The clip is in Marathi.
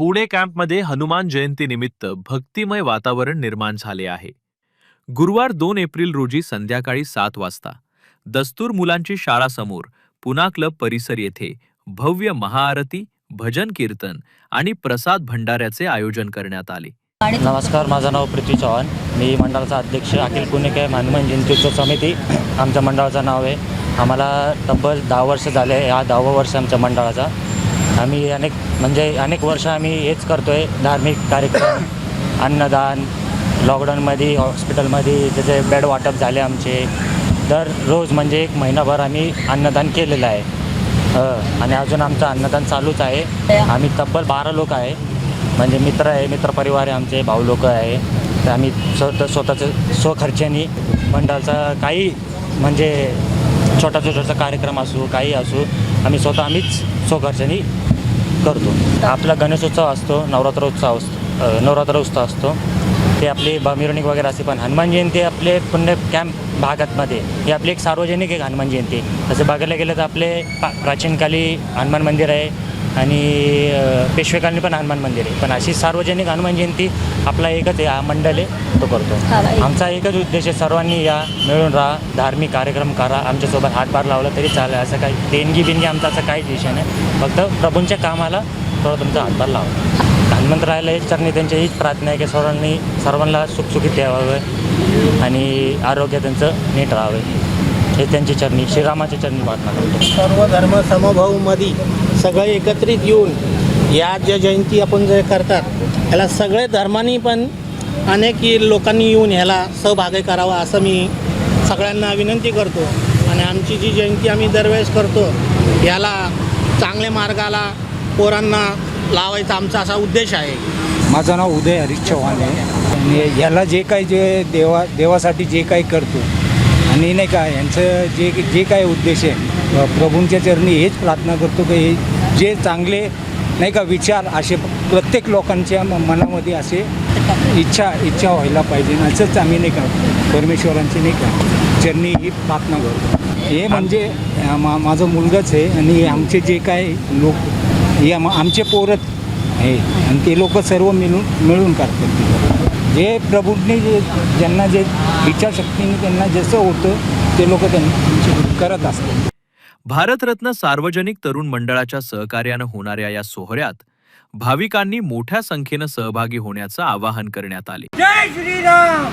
पुणे कॅम्पमध्ये हनुमान जयंतीनिमित्त भक्तिमय वातावरण निर्माण झाले आहे. गुरुवार 2 एप्रिल रोजी संध्याकाळी 7 वाजता दस्तूर मुलांची शाळा समोर पुना क्लब परिसर येथे भव्य महाआरती, भजन कीर्तन आणि प्रसाद भंडाऱ्याचे आयोजन करण्यात आले. नमस्कार, माझं नाव पृथ्वी चव्हाण. मी मंडळाचा अध्यक्ष अखिल पुणे कॅम्प हनुमान जयंती उत्सव समिती आमच्या मंडळाचं नाव आहे. आम्हाला तब्बल 10 वर्ष झाले. हा 10वं वर्ष आमच्या मंडळाचा. आम्ही अनेक वर्ष आम्ही हेच करतो आहे, धार्मिक कार्यक्रम, अन्नदान, लॉकडाऊनमध्ये हॉस्पिटलमध्ये त्याचे बेड वाटप झाले आमचे. दररोज म्हणजे 1 महिनाभर आम्ही अन्नदान केलेलं आहे आणि अजून आमचं अन्नदान चालूच आहे. आम्ही तब्बल 12 लोक आहे, म्हणजे मित्रपरिवार आहे आमचे, भाऊ लोक आहे. तर आम्ही स्वतःचं स्वखर्चाने मंडळाचा काही म्हणजे छोटा कार्यक्रम असो, काही असो, आम्हीच स्वखर्चाने करतो. आपला गणेशोत्सव असतो, नवरात्र उत्सव असतो. ते आपली मिरवणूक वगैरे असते. पण हनुमान जयंती आपले पुणे कॅम्प भागातमध्ये ही आपली एक सार्वजनिक एक हनुमान जयंती. असं बघायला गेलं तर आपले प्राचीनकाली हनुमान मंदिर आहे आणि पेशवेकालीन पण हनुमान मंदिर आहे. पण अशी सार्वजनिक हनुमान जयंती आपला एकच आहे, हा मंडळ आहे तो करतो. आमचा एकच उद्देश आहे, सर्वांनी या मिळून राहा, धार्मिक कार्यक्रम करा, आमच्यासोबत हातभार लावला तरी चालेल. असं काही देणगी आमचा असं काहीच विषय नाही. फक्त प्रभूंच्या कामाला थोडा तुमचा हातभार लावा. हनुमंतरायाला हेच चरणी त्यांची हीच प्रार्थना आहे की सर्वांना सुखसुखीत द्यावं आणि आरोग्य त्यांचं नीट राहावे. हे त्यांची चरणी, श्रीरामाच्या चरणी प्रार्थना करतो. सर्व धर्म समभावमध्ये सगळे एकत्रित येऊन या ज्या जयंती आपण जे करतात याला सगळे धर्मांनी पण अनेक लोकांनी येऊन ह्याला सहभागी करावा असं मी सगळ्यांना विनंती करतो. आणि आमची जी जयंती आम्ही दरवेळेस करतो याला चांगल्या मार्गाला पोरांना लावायचा आमचा असा उद्देश आहे. माझं नाव उदय हरीश चव्हाण आहे. आणि याला जे देवासाठी जे काही करतो आणि नाही का यांचं जे काही उद्देश आहे, प्रभूंच्या चरणी हेच प्रार्थना करतो की हे जे चांगले नाही का विचार असे प्रत्येक लोकांच्या मनामध्ये असे इच्छा व्हायला पाहिजे. असंच आम्ही नाही का परमेश्वरांची नाही का चरणी ही प्रार्थना करतो. हे म्हणजे माझं मुलगाच आहे आणि आमचे जे काही लोक हे आमचे पोरत आहे आणि ते लोक सर्व मिळून करतात. जे प्रभूंनी ज्यांना जे इच्छाशक्तीने त्यांना जसं होतं ते लोक त्यांनी करत असतात. भारतरत्न सार्वजनिक तरुण मंडळाच्या सहकार्यानं होणाऱ्या या सोहळ्यात भाविकांनी मोठ्या संख्येनं सहभागी होण्याचं आवाहन करण्यात आले. जय श्रीराम.